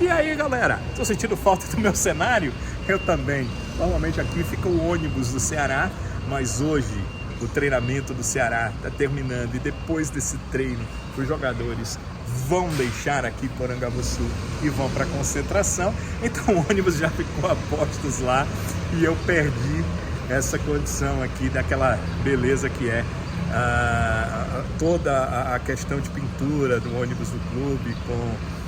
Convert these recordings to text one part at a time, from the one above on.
E aí, galera, tô sentindo falta do meu cenário? Eu também. Normalmente aqui fica o ônibus do Ceará, mas hoje o treinamento do Ceará está terminando e depois desse treino os jogadores vão deixar aqui Porangabuçu e vão para a concentração. Então o ônibus já ficou a postos lá e eu perdi essa condição aqui daquela beleza que é toda a questão de pintura do ônibus do clube, com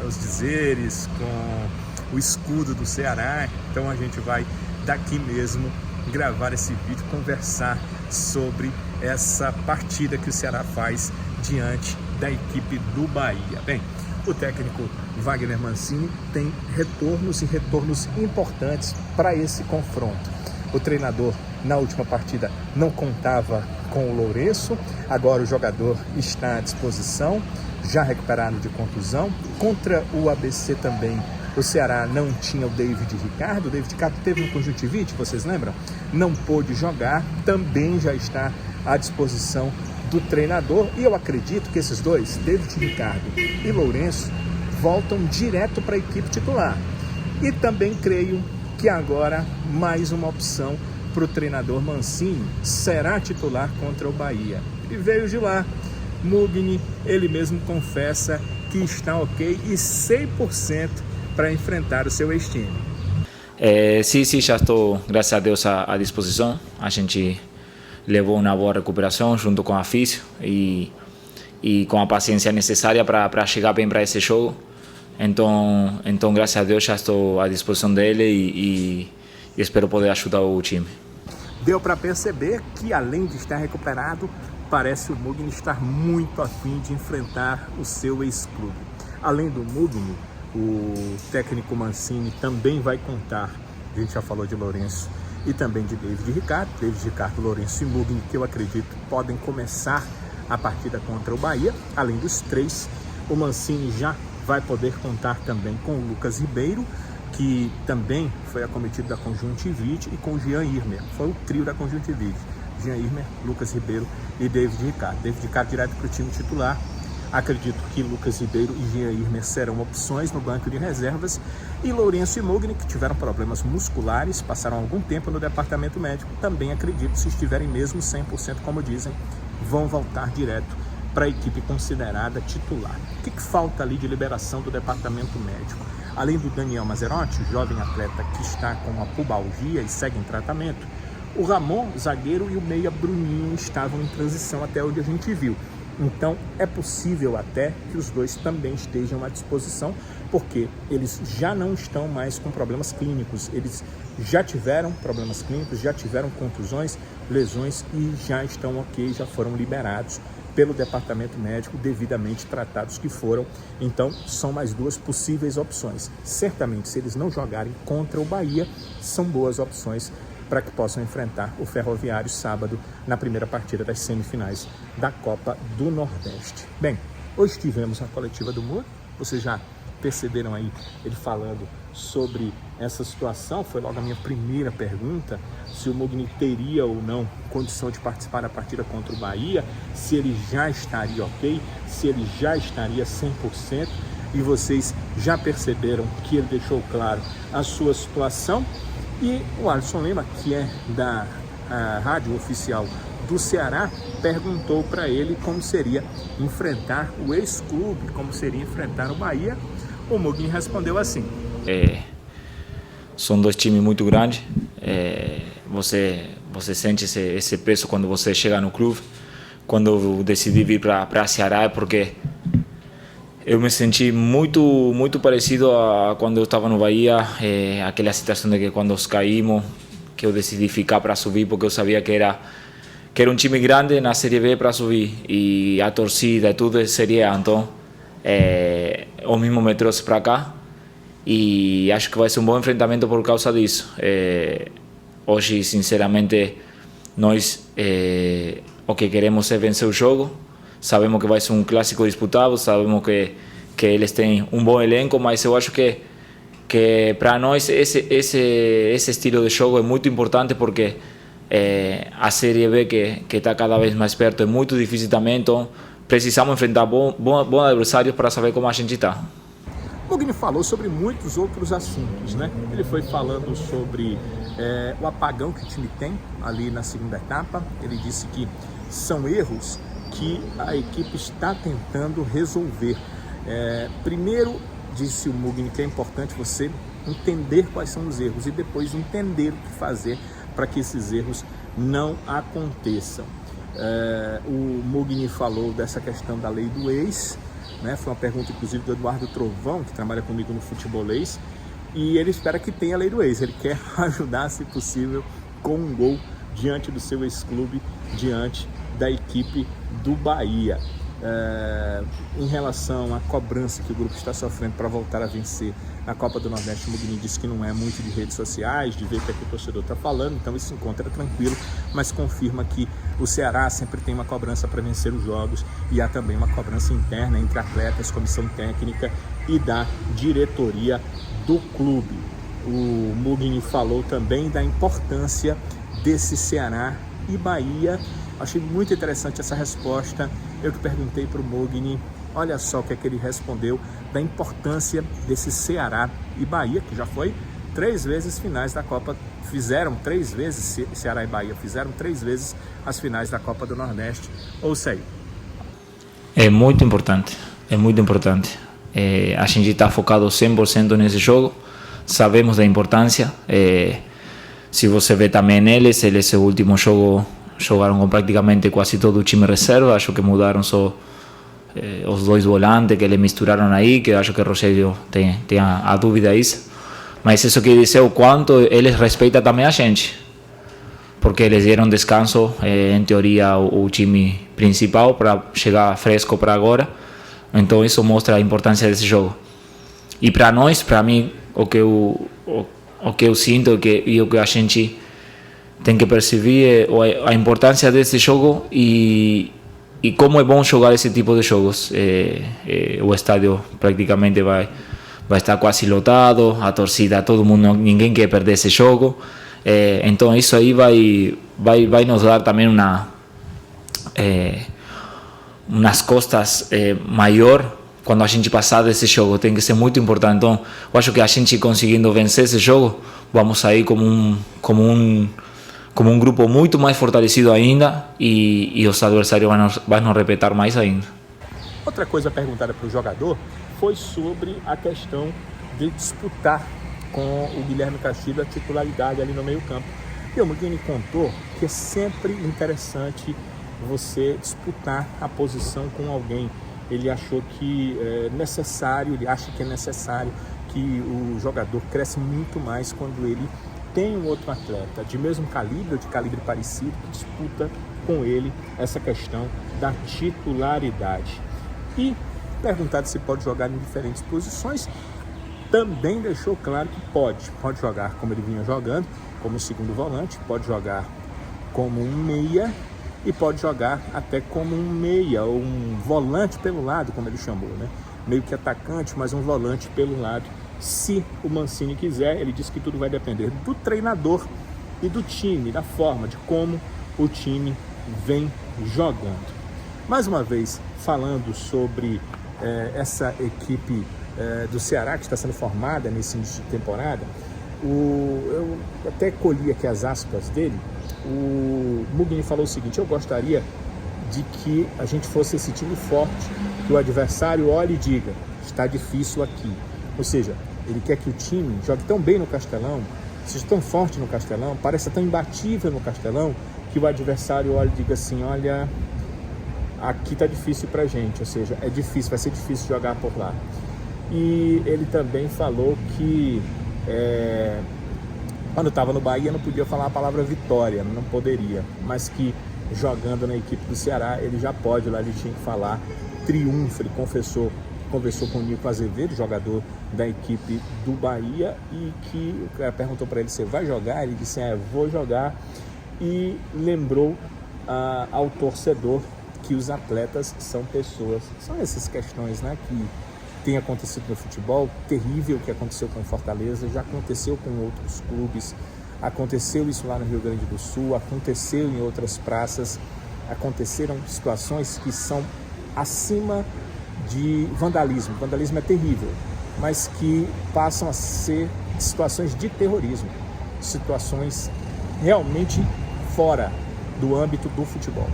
os dizeres, com o escudo do Ceará. Então a gente vai daqui mesmo gravar esse vídeo, conversar sobre essa partida que o Ceará faz diante da equipe do Bahia. Bem, o técnico Wagner Mancini tem retornos importantes para esse confronto. O treinador na última partida não contava com o Lourenço, agora o jogador está à disposição, já recuperado de contusão. Contra o ABC também o Ceará não tinha o David Ricardo. O David Ricardo teve um conjuntivite, vocês lembram? Não pôde jogar, também já está à disposição do treinador. E eu acredito que esses dois, David Ricardo e Lourenço, voltam direto para a equipe titular. E também creio que agora mais uma opção para o treinador Mancini, será titular contra o Bahia. E veio de lá, Mugni, ele mesmo confessa que está ok e 100% para enfrentar o seu ex-time. Sim, já estou, graças a Deus, à disposição. A gente levou uma boa recuperação junto com a físio e com a paciência necessária para chegar bem para esse jogo. Então, graças a Deus, já estou à disposição dele e espero poder ajudar o time. Deu para perceber que, além de estar recuperado, parece o Mugni estar muito afim de enfrentar o seu ex-clube. Além do Mugni, o técnico Mancini também vai contar, a gente já falou de Lourenço e também de David Ricardo, Lourenço e Mugni, que eu acredito podem começar a partida contra o Bahia. Além dos três, o Mancini já vai poder contar também com o Lucas Ribeiro, que também foi acometido da conjuntivite, e com o Jean Irmer. Foi o trio da conjuntivite: Jean Irmer, Lucas Ribeiro e David Ricardo. David Ricardo direto para o time titular. Acredito que Lucas Ribeiro e Jean Irmer serão opções no banco de reservas. E Lourenço e Mugni, que tiveram problemas musculares, passaram algum tempo no departamento médico, também acredito, se estiverem mesmo 100%, como dizem, vão voltar direto para a equipe considerada titular. O que falta ali de liberação do departamento médico? Além do Daniel Mazerotti, jovem atleta que está com uma pubalgia e segue em tratamento, o Ramon, zagueiro, e o meia Bruninho estavam em transição até onde a gente viu. Então é possível até que os dois também estejam à disposição, porque eles já não estão mais com problemas clínicos. Eles já tiveram problemas clínicos, já tiveram contusões, lesões e já estão ok, já foram liberados pelo departamento médico, devidamente tratados que foram. Então são mais duas possíveis opções. Certamente, se eles não jogarem contra o Bahia, são boas opções para que possam enfrentar o Ferroviário sábado na primeira partida das semifinais da Copa do Nordeste. Bem, hoje tivemos a coletiva do Mugni, vocês já perceberam aí ele falando sobre essa situação. Foi logo a minha primeira pergunta, se o Mugni teria ou não condição de participar da partida contra o Bahia, se ele já estaria ok, se ele já estaria 100%, e vocês já perceberam que ele deixou claro a sua situação. E o Alisson Lima, que é da rádio oficial do Ceará, perguntou para ele como seria enfrentar o ex-clube, como seria enfrentar o Bahia. O Mugni respondeu assim: são dois times muito grandes. Você sente esse peso quando você chega no clube. Quando eu decidi vir para Ceará é porque eu me senti muito parecido a quando eu estava no Bahia, aquela situação de que quando caímos, que eu decidi ficar para subir, porque eu sabia que era um time grande na Série B para subir, e a torcida, tudo seria, então o mesmo me trouxe para cá, e acho que vai ser um bom enfrentamento por causa disso. Hoje, sinceramente, nós o que queremos é vencer o jogo. Sabemos que vai ser um clássico disputado, sabemos que eles têm um bom elenco, mas eu acho que para nós esse estilo de jogo é muito importante, porque a Série B que está cada vez mais perto é muito difícil também, então precisamos enfrentar bons adversários para saber como a gente está. Mugni falou sobre muitos outros assuntos, né? Ele foi falando sobre o apagão que o time tem ali na segunda etapa. Ele disse que são erros que a equipe está tentando resolver. Primeiro, disse o Mugni, que é importante você entender quais são os erros e depois entender o que fazer para que esses erros não aconteçam. O Mugni falou dessa questão da lei do ex, né? Foi uma pergunta inclusive do Eduardo Trovão, que trabalha comigo no Futebolês, e ele espera que tenha a lei do ex. Ele quer ajudar, se possível, com um gol diante do seu ex-clube, diante da equipe do Bahia. Em relação à cobrança que o grupo está sofrendo para voltar a vencer na Copa do Nordeste, o Mugni disse que não é muito de redes sociais, de ver o que o torcedor está falando, então isso se encontra tranquilo, mas confirma que o Ceará sempre tem uma cobrança para vencer os jogos e há também uma cobrança interna entre atletas, comissão técnica e da diretoria do clube. O Mugni falou também da importância desse Ceará e Bahia. Achei muito interessante essa resposta. Eu que perguntei para o Mugni, olha só o que é que ele respondeu da importância desse Ceará e Bahia, que já foi 3 vezes finais da Copa, fizeram 3 vezes, Ceará e Bahia fizeram 3 vezes as finais da Copa do Nordeste. Ouça aí. É muito importante, é muito importante. A gente está focado 100% nesse jogo, sabemos da importância. Se você vê também eles, o último jogo jogaram com praticamente quase todo o time reserva. Acho que mudaram só os 2 volantes que eles misturaram aí, que acho que o Rogério tem a dúvida isso. Mas isso quer dizer o quanto eles respeitam também a gente, porque eles deram descanso, em teoria, o time principal para chegar fresco para agora. Então isso mostra a importância desse jogo. E para nós, para mim, o que eu sinto e o que a gente tem que perceber a importância desse jogo e como é bom jogar esse tipo de jogos. O estádio praticamente vai estar quase lotado, a torcida, todo mundo, ninguém quer perder esse jogo. Então isso aí vai nos dar também umas costas maior quando a gente passar desse jogo. Tem que ser muito importante. Então eu acho que a gente conseguindo vencer esse jogo, vamos sair como um grupo muito mais fortalecido ainda e os adversários vão nos respeitar mais ainda. Outra coisa perguntada para o jogador foi sobre a questão de disputar com o Guilherme Castilho a titularidade ali no meio campo. E o Mugni contou que é sempre interessante você disputar a posição com alguém. Ele achou que ele acha que é necessário que o jogador cresce muito mais quando ele tem um outro atleta de mesmo calibre ou de calibre parecido que disputa com ele essa questão da titularidade. E perguntado se pode jogar em diferentes posições, também deixou claro que pode jogar como ele vinha jogando, como segundo volante, pode jogar como um meia e pode jogar até como um meia ou um volante pelo lado, como ele chamou, né? Meio que atacante, mas um volante pelo lado. Se o Mancini quiser, ele disse que tudo vai depender do treinador e do time, da forma, de como o time vem jogando. Mais uma vez, falando sobre essa equipe do Ceará que está sendo formada nesse início de temporada, eu até colhi aqui as aspas dele. O Mugni falou o seguinte: eu gostaria de que a gente fosse esse time forte, que o adversário olhe e diga, está difícil aqui. Ou seja, ele quer que o time jogue tão bem no Castelão, seja tão forte no Castelão, pareça tão imbatível no Castelão, que o adversário olhe e diga assim, olha, aqui está difícil pra gente, ou seja, é difícil, vai ser difícil jogar por lá. E ele também falou que quando estava no Bahia não podia falar a palavra vitória, não poderia, mas que jogando na equipe do Ceará ele já pode, lá ele tinha que falar triunfo. Ele conversou com o Nico Azevedo, jogador da equipe do Bahia, e que o cara perguntou para ele, você vai jogar? Ele disse, vou jogar, e lembrou ao torcedor que os atletas são pessoas. São essas questões, né, que tem acontecido no futebol, terrível que aconteceu com o Fortaleza, já aconteceu com outros clubes, aconteceu isso lá no Rio Grande do Sul, aconteceu em outras praças, aconteceram situações que são acima de vandalismo. Vandalismo é terrível, mas que passam a ser situações de terrorismo, situações realmente fora do âmbito do futebol.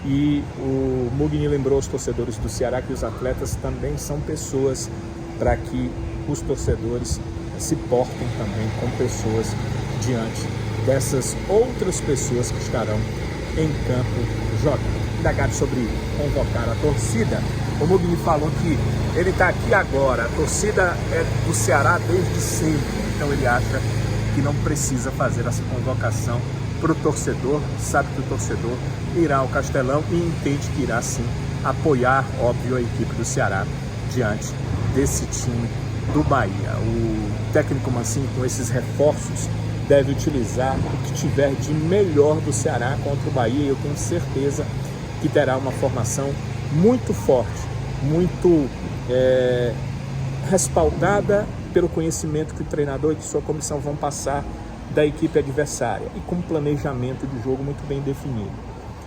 E o Mugni lembrou aos torcedores do Ceará que os atletas também são pessoas, para que os torcedores se portem também com pessoas diante dessas outras pessoas que estarão em campo jogando. Indagado sobre convocar a torcida, o Mugni falou que ele está aqui agora, a torcida é do Ceará desde sempre, então ele acha que não precisa fazer essa convocação para o torcedor, sabe que o torcedor irá ao Castelão e entende que irá sim apoiar, óbvio, a equipe do Ceará diante desse time do Bahia. O técnico Mancini, com esses reforços, deve utilizar o que tiver de melhor do Ceará contra o Bahia, e eu tenho certeza que terá uma formação muito forte, muito respaldada pelo conhecimento que o treinador e que sua comissão vão passar da equipe adversária e com um planejamento de jogo muito bem definido.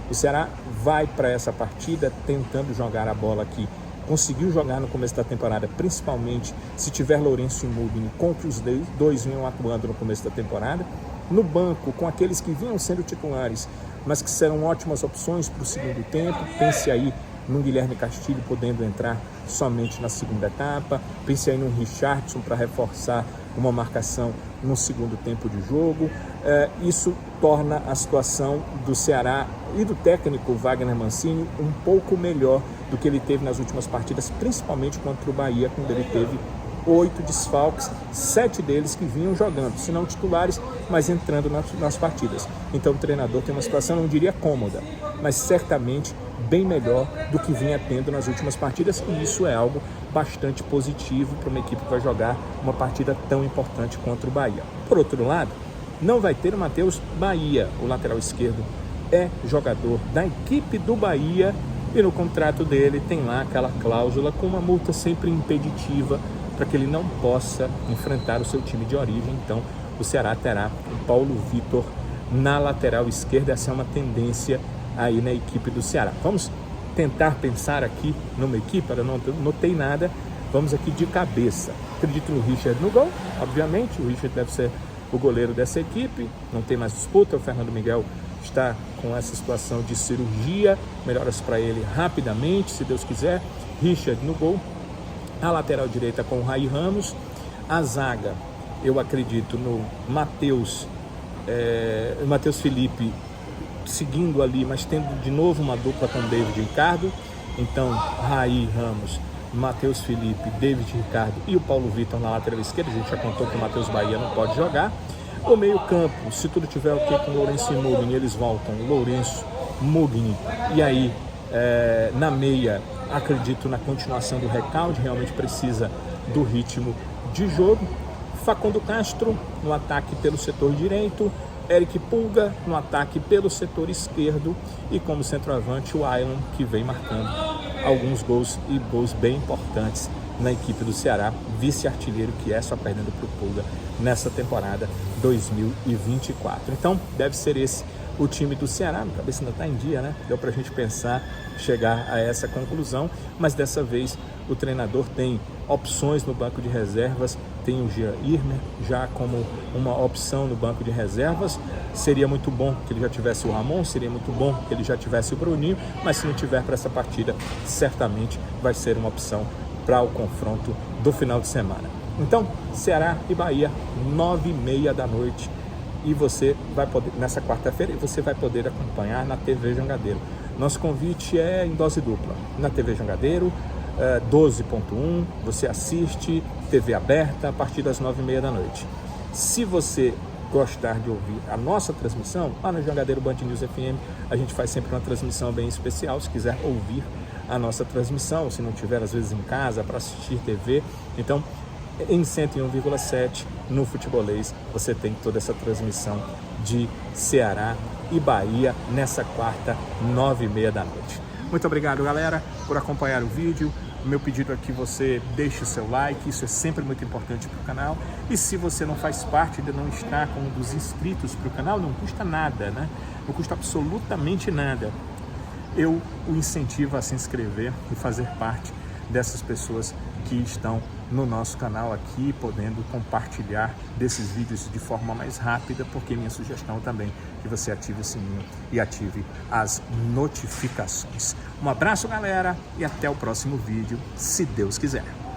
O Ceará vai para essa partida tentando jogar a bola que conseguiu jogar no começo da temporada, principalmente se tiver Lourenço e Mugni, com que os dois vinham atuando no começo da temporada. No banco, com aqueles que vinham sendo titulares, mas que serão ótimas opções para o segundo tempo. Pense aí num Guilherme Castilho podendo entrar somente na segunda etapa. Pense aí num Richardson para reforçar uma marcação no segundo tempo de jogo. Isso torna a situação do Ceará e do técnico Wagner Mancini um pouco melhor do que ele teve nas últimas partidas, principalmente contra o Bahia, quando ele teve 8 desfalques, 7 deles que vinham jogando, se não titulares, mas entrando nas partidas. Então o treinador tem uma situação, não diria cômoda, mas certamente bem melhor do que vinha tendo nas últimas partidas, e isso é algo bastante positivo para uma equipe que vai jogar uma partida tão importante contra o Bahia. Por outro lado, não vai ter o Matheus Bahia, o lateral esquerdo é jogador da equipe do Bahia, e no contrato dele tem lá aquela cláusula com uma multa sempre impeditiva para que ele não possa enfrentar o seu time de origem. Então o Ceará terá o Paulo Vitor na lateral esquerda. Essa é uma tendência aí na equipe do Ceará. Vamos tentar pensar aqui numa equipe, eu não notei nada, vamos aqui de cabeça. Acredito no Richard no gol, obviamente, o Richard deve ser o goleiro dessa equipe, não tem mais disputa, o Fernando Miguel está com essa situação de cirurgia, melhoras para ele rapidamente, se Deus quiser. Richard no gol, a lateral direita com o Raí Ramos, a zaga, eu acredito no Matheus Felipe seguindo ali, mas tendo de novo uma dupla com David Ricardo. Então Raí Ramos, Matheus Felipe, David Ricardo e o Paulo Vitor na lateral esquerda. A gente já contou que o Matheus Bahia não pode jogar. O meio campo, se tudo tiver ok com Lourenço e Mugni, eles voltam Lourenço, Mugni, e aí na meia acredito na continuação do Recalde, realmente precisa do ritmo de jogo. Facundo Castro no ataque pelo setor direito, Eric Pulga no ataque pelo setor esquerdo, e como centroavante o Ailon, que vem marcando alguns gols, e gols bem importantes na equipe do Ceará, vice-artilheiro que é, só perdendo para o Pulga nessa temporada 2024. Então deve ser esse o time do Ceará. Minha cabeça ainda está em dia, né? Deu para a gente pensar, chegar a essa conclusão, mas dessa vez o treinador tem opções no banco de reservas, tem o Jean Irmer já como uma opção no banco de reservas. Seria muito bom que ele já tivesse o Ramon, seria muito bom que ele já tivesse o Bruninho, mas se não tiver para essa partida, certamente vai ser uma opção para o confronto do final de semana. Então, Ceará e Bahia, 9h30 da noite, e você vai poder, nessa quarta-feira, você vai poder acompanhar na TV Jangadeiro. Nosso convite é em dose dupla, na TV Jangadeiro, 12.1, você assiste, TV aberta, a partir das 9h30 da noite. Se você gostar de ouvir a nossa transmissão, lá no Jangadeiro Band News FM, a gente faz sempre uma transmissão bem especial. Se quiser ouvir a nossa transmissão, se não tiver às vezes em casa para assistir TV, então em 101,7 no Futebolês você tem toda essa transmissão de Ceará e Bahia nessa quarta, 9h30 da noite. Muito obrigado, galera, por acompanhar o vídeo. O meu pedido é que você deixe o seu like, isso é sempre muito importante para o canal. E se você não faz parte, ainda não está com um dos inscritos para o canal, não custa nada, né? Não custa absolutamente nada. Eu o incentivo a se inscrever e fazer parte dessas pessoas que estão no nosso canal aqui, podendo compartilhar desses vídeos de forma mais rápida, porque minha sugestão também é que você ative o sininho e ative as notificações. Um abraço, galera, e até o próximo vídeo, se Deus quiser.